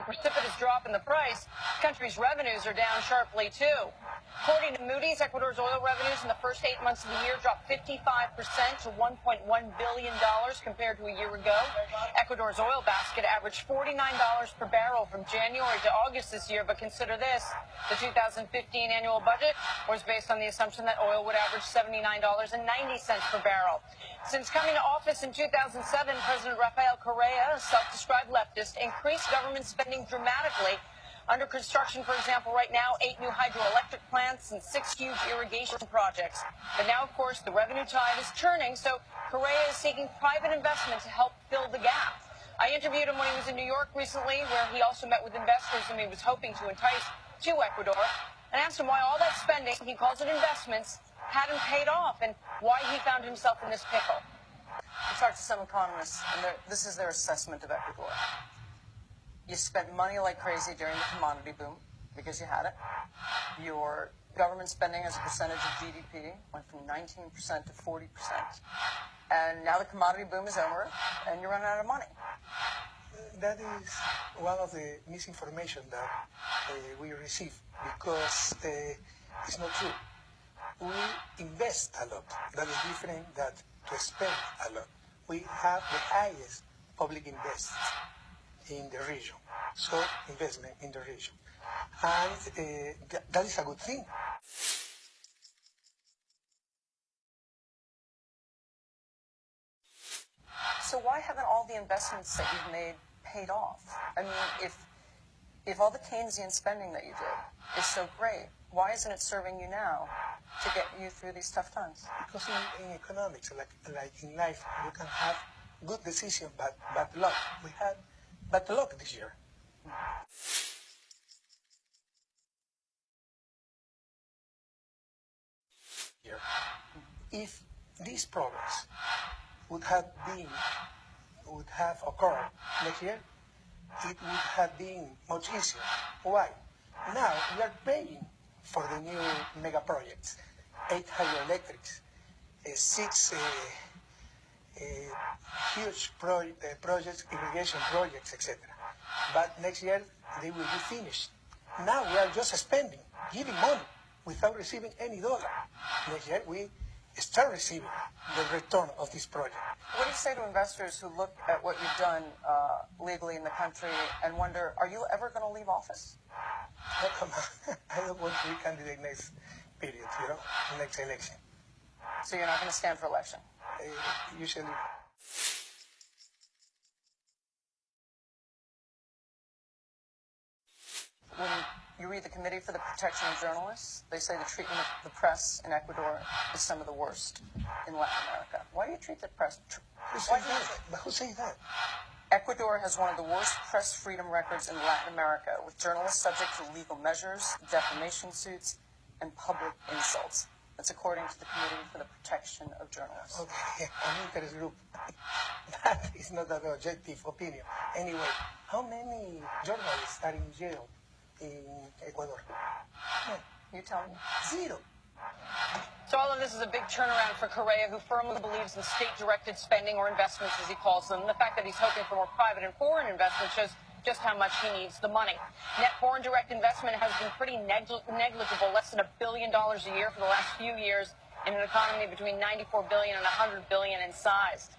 precipitous drop in the price, the country's revenues are down sharply too. According to Moody's, Ecuador's oil revenues in the first 8 months of the year dropped 55% to $1.1 billion compared to a year ago. Ecuador's oil basket averaged $49 per barrel from January to August this year, but consider this, the 2015 annual budget was based on the assumption that oil would average $79.90 per barrel. Since coming to office in 2007, President Rafael Correa, a self-described leftist, increased government spending dramatically. Under construction, for example, right now, 8 new hydroelectric plants and 6 huge irrigation projects. But now, of course, the revenue tide is turning, so Correa is seeking private investment to help fill the gap. I interviewed him when he was in New York recently, where he also met with investors whom he was hoping to entice to Ecuador, and asked him why all that spending, he calls it investments, hadn't paid off, and why he found himself in this pickle. I talked to some economists, and this is their assessment of Ecuador. You spent money like crazy during the commodity boom because you had it. Your government spending as a percentage of GDP went from 19% to 40%. And now the commodity boom is over and you're running out of money. That is one of the misinformation that we receive because it's not true. We invest a lot. That is different than to spend a lot. We have the highest public investment in the region, so investment in the region, and that is a good thing. So why haven't all the investments that you've made paid off? I mean, if all the Keynesian spending that you did is so great, why isn't it serving you now to get you through these tough times? Because in economics, like in life, you can have good decision, but bad luck. We had bad luck this year. If these problems would have occurred next year, it would have been much easier. Why? Now we are paying for the new mega projects, 8 hydroelectrics, 6 huge projects, irrigation projects, etc. But next year they will be finished. Now we are just spending, giving money without receiving any dollar. Next year we start receiving the return of this project. What do you say to investors who look at what you've done legally in the country and wonder, are you ever going to leave office? Oh, come on. I don't want to be candidate next period, next election. So you're not going to stand for election? Usually. When you read the Committee for the Protection of Journalists, they say the treatment of the press in Ecuador is some of the worst in Latin America. Why do you treat the press? Who says that? Ecuador has one of the worst press freedom records in Latin America, with journalists subject to legal measures, defamation suits, and public insults. That's according to the Committee for the Protection of Journalists. Okay, an interest group. That is not an objective opinion. Anyway, how many journalists are in jail in Ecuador? You tell me. 0. So all of this is a big turnaround for Correa, who firmly believes in state-directed spending, or investments as he calls them. The fact that he's hoping for more private and foreign investment shows just how much he needs the money. Net foreign direct investment has been pretty negligible, less than $1 billion a year for the last few years, in an economy between $94 billion and $100 billion in size.